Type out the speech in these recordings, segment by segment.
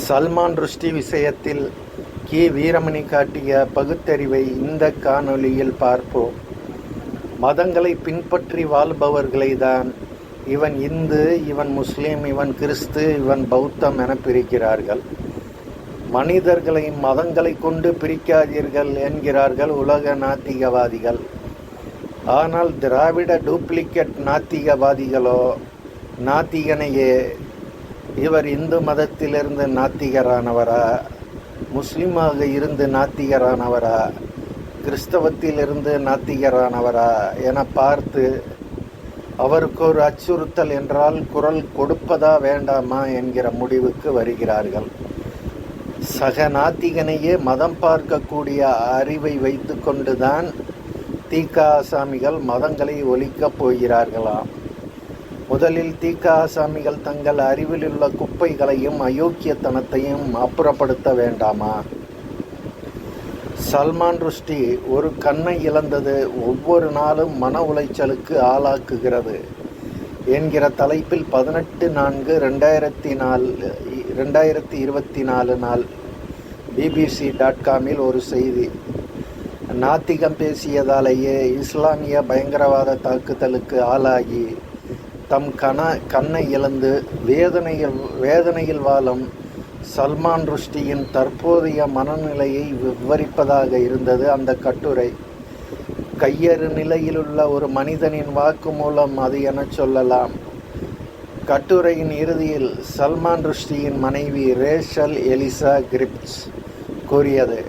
சல்மான் ருஷ்டி விஷயத்தில் கி. வீரமணி காட்டிய பகுத்தறிவை இந்த காணொளியில் பார்ப்போம். மதங்களை பின்பற்றி வாழ்பவர்களைதான் இவன் இந்து, இவன் முஸ்லீம், இவன் கிறிஸ்து, இவன் பௌத்தம் என பிரிக்கிறார்கள். மனிதர்களை மதங்களை கொண்டு பிரிக்காதீர்கள் என்கிறார்கள் உலக நாத்திகவாதிகள். ஆனால் திராவிட டூப்ளிகேட் நாத்திகவாதிகளோ நாத்திகனையே இவர் இந்து மதத்திலிருந்து நாத்திகரானவரா, முஸ்லீமாக இருந்து நாத்திகரானவரா, கிறிஸ்தவத்திலிருந்து நாத்திகரானவரா என பார்த்து அவருக்கு ஒரு அச்சுறுத்தல் என்றால் குரல் கொடுப்பதா வேண்டாமா என்கிற முடிவுக்கு வருகிறார்கள். சக நாத்திகனையே மதம் பார்க்கக்கூடிய அறிவை வைத்து கொண்டுதான் தீகா ஆசாமிகள் மதங்களை ஒழிக்கப் போகிறார்களாம். முதலில் தீகா ஆசாமிகள் தங்கள் அறிவில் உள்ள குப்பைகளையும் அயோக்கியத்தனத்தையும் அப்புறப்படுத்த வேண்டாமா? சல்மான் ருஷ்டி ஒரு கண்ணை இழந்தது ஒவ்வொரு நாளும் மன உளைச்சலுக்கு ஆளாக்குகிறது என்கிற தலைப்பில் 18/4/2024 நாள் bbc.com ஒரு செய்தி. நாத்திகம் பேசியதாலேயே இஸ்லாமிய பயங்கரவாத தாக்குதலுக்கு ஆளாகி தம் கண்ணை இழந்து வேதனையில் வாழும் சல்மான் ருஷ்டியின் தற்போதைய மனநிலையை விவரிப்பதாக இருந்தது அந்த கட்டுரை. கையறு நிலையிலுள்ள ஒரு மனிதனின் வாக்கு மூலம் அது என சொல்லலாம். கட்டுரையின் இறுதியில் சல்மான் ருஷ்டியின் மனைவி ரேஷல் எலிசா கிரிப்ஸ் கூறியது,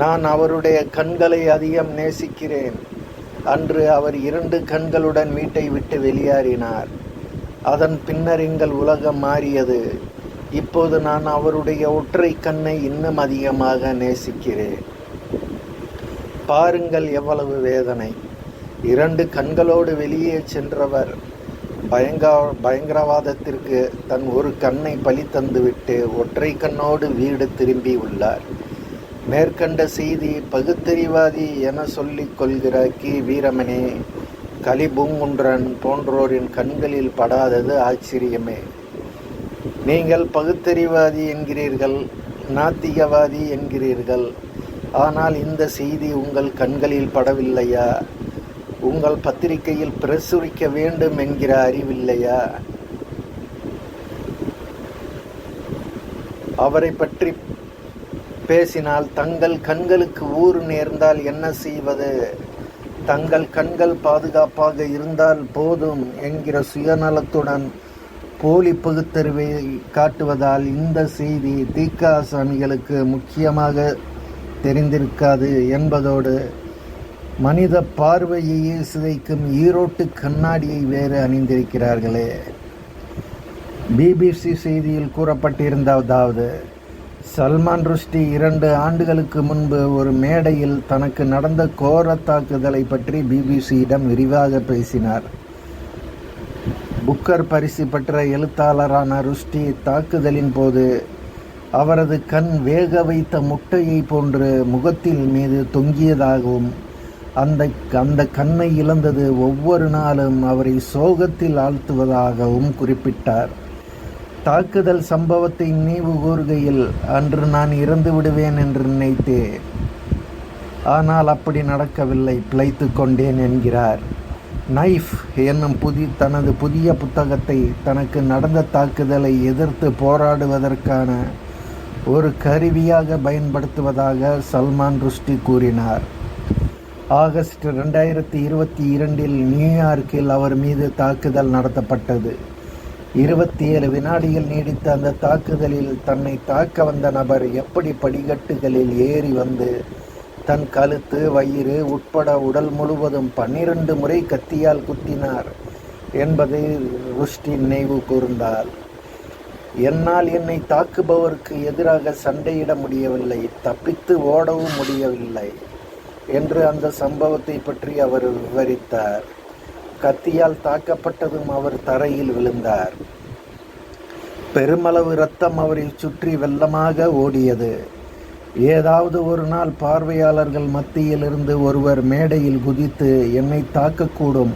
நான் அவருடைய கண்களை அதிகம் நேசிக்கிறேன். அன்று அவர் 2 கண்களுடன் வீட்டை விட்டு வெளியேறினார். அதன் பின்னர் எங்கள் உலகம் மாறியது. இப்போது நான் அவருடைய ஒற்றை கண்ணை இன்னும் அதிகமாக நேசிக்கிறேன். பாருங்கள் எவ்வளவு வேதனை. 2 கண்களோடு வெளியே சென்றவர் பயங்கரவாதத்திற்கு தன் ஒரு கண்ணை பலி தந்துவிட்டு ஒற்றை கண்ணோடு வீடு திரும்பி உள்ளார். மேற்கண்ட செய்தி பகுத்தறிவாதி என சொல்லிக் கொள்கிற கி. வீரமணி, கலிபூங்குன்றன் போன்றோரின் கண்களில் படாதது ஆச்சரியமே. நீங்கள் பகுத்தறிவாதி என்கிறீர்கள், நாத்திகவாதி என்கிறீர்கள். ஆனால் இந்த செய்தி உங்கள் கண்களில் படவில்லையா? உங்கள் பத்திரிகையில் பிரசுரிக்க வேண்டும் என்கிற அறிவில்லையா? அவரை பற்றி பேசினால் தங்கள் கண்களுக்கு ஊறு நேர்ந்தால் என்ன செய்வது? தங்கள் கண்கள் பாதுகாப்பாக இருந்தால் போதும் என்கிற சுயநலத்துடன் போலி பகுத்தறிவை காட்டுவதால் இந்த செய்தி தீகா ஆசாமிகளுக்கு முக்கியமாக தெரிந்திருக்காது என்பதோடு மனித பார்வையையே சிதைக்கும் ஈரோட்டு கண்ணாடியை வேறு அணிந்திருக்கிறார்களே. BBC செய்தியில் கூறப்பட்டிருந்ததாவது, சல்மான் ருஷ்டி 2 ஆண்டுகளுக்கு முன்பு ஒரு மேடையில் தனக்கு நடந்த கோர தாக்குதலை பற்றி BBCயிடம் விரிவாக பேசினார். புக்கர் பரிசு பெற்ற எழுத்தாளரான ருஷ்டி தாக்குதலின் போது அவரது கண் வேக வைத்த முட்டையை போன்று முகத்தில் மீது தொங்கியதாகவும் அந்த கண்ணை இழந்தது ஒவ்வொரு நாளும் அவரை சோகத்தில் ஆழ்த்துவதாகவும் குறிப்பிட்டார். தாக்குதல் சம்பவத்தை நினைவு கூறுகையில், அன்று நான் இறந்து விடுவேன் என்று நினைத்தேன். ஆனால் அப்படி நடக்கவில்லை, பிழைத்து கொண்டேன் என்கிறார். நைஃப் என்னும் தனது புதிய புத்தகத்தை தனக்கு நடந்த தாக்குதலை எதிர்த்து போராடுவதற்கான ஒரு கருவியாக பயன்படுத்துவதாக சல்மான் ருஷ்டி கூறினார். ஆகஸ்ட் 2022 நியூயார்க்கில் அவர் மீது தாக்குதல் நடத்தப்பட்டது. 27 வினாடிகள் நீடித்த அந்த தாக்குதலில் தன்னை தாக்க வந்த நபர் எப்படி படிக்கட்டுகளில் ஏறி வந்து தன் கழுத்து, வயிறு உட்பட உடல் முழுவதும் 12 முறை கத்தியால் குத்தினார் என்பதை ருஷ்டி நினைவு கூர்ந்தார். என்னால் என்னை தாக்குபவருக்கு எதிராக சண்டையிட முடியவில்லை, தப்பித்து ஓடவும் முடியவில்லை என்று அந்த சம்பவத்தை பற்றி அவர் விவரித்தார். கத்தியால் தாக்கப்பட்டதும் அவர் தரையில் விழுந்தார். பெருமளவு இரத்தம் அவரை சுற்றி வெள்ளமாக ஓடியது. ஏதாவது ஒரு நாள் பார்வையாளர்கள் மத்தியிலிருந்து ஒருவர் மேடையில் குதித்து என்னை தாக்கக்கூடும்,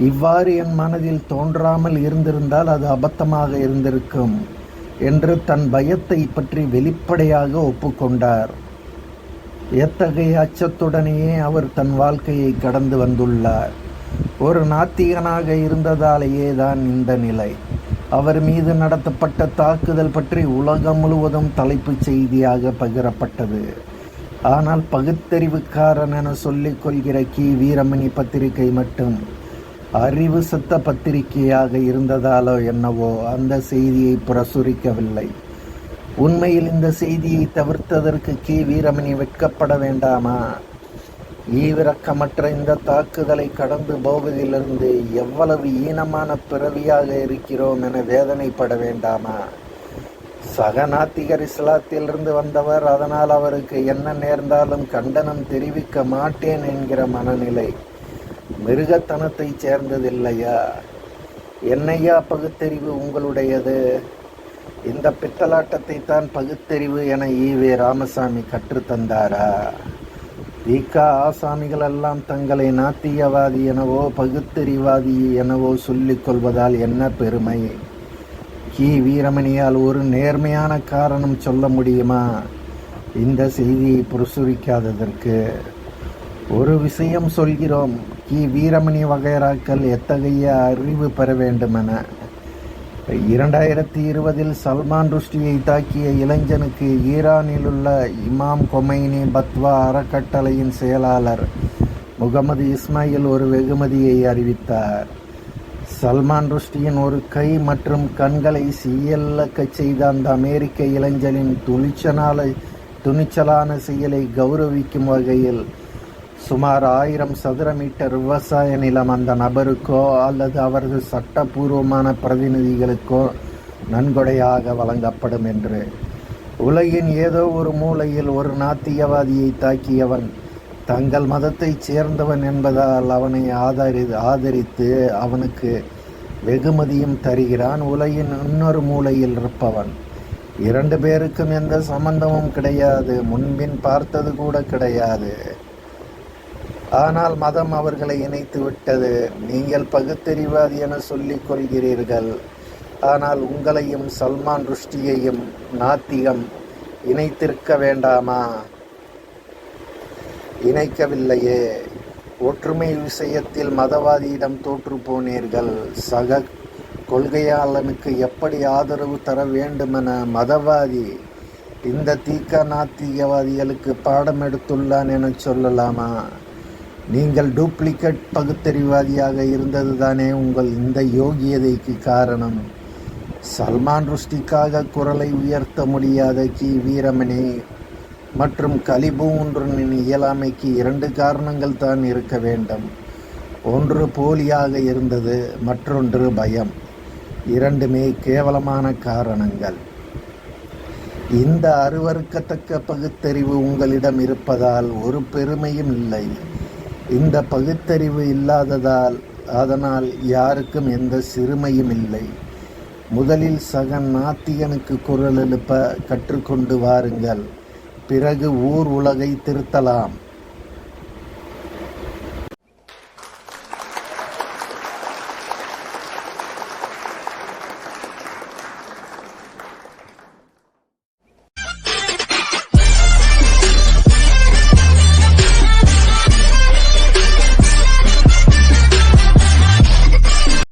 இவ்வாறு என் மனதில் தோன்றாமல் இருந்திருந்தால் அது அபத்தமாக இருந்திருக்கும் என்று தன் பயத்தை பற்றி வெளிப்படையாக ஒப்புக்கொண்டார். எத்தகைய அச்சத்துடனேயே அவர் தன் வாழ்க்கையை கடந்து வந்துள்ளார். ஒரு நாத்திகனாக இருந்ததாலேயே தான் இந்த நிலை. அவர் மீது நடத்தப்பட்ட தாக்குதல் பற்றி உலகம் முழுவதும் தலைப்புச் செய்தியாக பகிரப்பட்டது. ஆனால் பகுத்தறிவுக்காரன் என சொல்லிக் கொள்கிற வீரமணி பத்திரிகை மட்டும் அறிவு சத்த பத்திரிகையாக இருந்ததாலோ என்னவோ அந்த செய்தியை பிரசுரிக்கவில்லை. உண்மையில் இந்த செய்தியை தவிர்த்ததற்கு வீரமணி வெட்கப்பட வேண்டாமா? ஈவிரக்கமற்ற இந்த தாக்குதலை கடந்து போவதிலிருந்து எவ்வளவு ஈனமான பிறவியாக இருக்கிறோம் என வேதனைப்பட வேண்டாமா? சக நாத்திகர் இஸ்லாத்திலிருந்து வந்தவர், அதனால் அவருக்கு என்ன நேர்ந்தாலும் கண்டனம் தெரிவிக்க மாட்டேன் என்கிற மனநிலை மிருகத்தனத்தை சேர்ந்ததில்லையா? என்னையா பகுத்தறிவு உங்களுடையது? இந்த பித்தலாட்டத்தை தான் பகுத்தறிவு என ஈவே ராமசாமி கற்றுத்தந்தாரா? தீகா ஆசாமிகள் எல்லாம் தங்களை நாத்தியவாதி எனவோ பகுத்தறிவாதி எனவோ சொல்லிக் கொள்வதால் என்ன பெருமை? வீரமணியால் ஒரு நேர்மையான காரணம் சொல்ல முடியுமா இந்த செய்தியை பிரசுரிக்காததற்கு? ஒரு விஷயம் சொல்கிறோம், வீரமணி வகைராக்கள் எத்தகைய அறிவு பெற வேண்டுமென. 2020 சல்மான் ருஷ்டியை தாக்கிய இளைஞனுக்கு ஈரானில் உள்ள இமாம் கொமைனி பத்வா அறக்கட்டளையின் செயலாளர் முகமது இஸ்மாயில் ஒரு வெகுமதியை அறிவித்தார். சல்மான் ருஷ்டியின் ஒரு கை மற்றும் கண்களை செயலக்கச் செய்த அந்த அமெரிக்க இளைஞனின் துணிச்சலான செயலை கௌரவிக்கும் வகையில் சுமார் 1000 சதுர மீட்டர் விவசாய நிலம் அந்த நபருக்கோ அல்லது அவரது சட்டபூர்வமான பிரதிநிதிகளுக்கோ நன்கொடையாக வழங்கப்படும் என்று. உலகின் ஏதோ ஒரு மூலையில் ஒரு நாத்தியவாதியை தாக்கியவன் தங்கள் மதத்தைச் சேர்ந்தவன் என்பதால் அவனை ஆதரித்து அவனுக்கு வெகுமதியும் தருகிறான். உலகின் இன்னொரு மூலையில் இருப்பவன் 2 பேருக்கும் எந்த சம்பந்தமும் கிடையாது, முன்பின் பார்த்தது கூட கிடையாது. ஆனால் மதம் அவர்களை இணைத்து விட்டது. நீங்கள் பகுத்தறிவாதி என சொல்லிக் கொள்கிறீர்கள், ஆனால் உங்களையும் சல்மான் ருஷ்டியையும் நாத்திகம் இணைத்திருக்க வேண்டாமா? இணைக்கவில்லையே. ஒற்றுமை விஷயத்தில் மதவாதியிடம் தோற்று போனீர்கள். சக கொள்கையாளனுக்கு எப்படி ஆதரவு தர வேண்டுமென மதவாதி இந்த தீக்கா நாத்திகவாதிகளுக்கு பாடம் எடுத்துள்ளான் என சொல்லலாமா? நீங்கள் டூப்ளிகேட் பகுத்தறிவாதியாக இருந்தது தானே உங்கள் இந்த யோகியதைக்கு காரணம். சல்மான் ருஷ்டிக்காக குரலை உயர்த்த முடியாத வீரமணி மற்றும் கலிபூன்றனின் இயலாமைக்கு 2 காரணங்கள் தான் இருக்க வேண்டும். ஒன்று போலியாக இருந்தது, மற்றொன்று பயம். 2மே கேவலமான காரணங்கள். இந்த அருவருக்கத்தக்க பகுத்தறிவு உங்களிடம் இருப்பதால் ஒரு பெருமையும் இல்லை. இந்த பகுத்தறிவு இல்லாததால் அதனால் யாருக்கும் எந்த சிறுமையும் இல்லை. முதலில் சக நாத்திகனுக்கு குரல் எழுப்ப கற்றுக்கொண்டு வாருங்கள், பிறகு ஊர் உலகை திருத்தலாம்.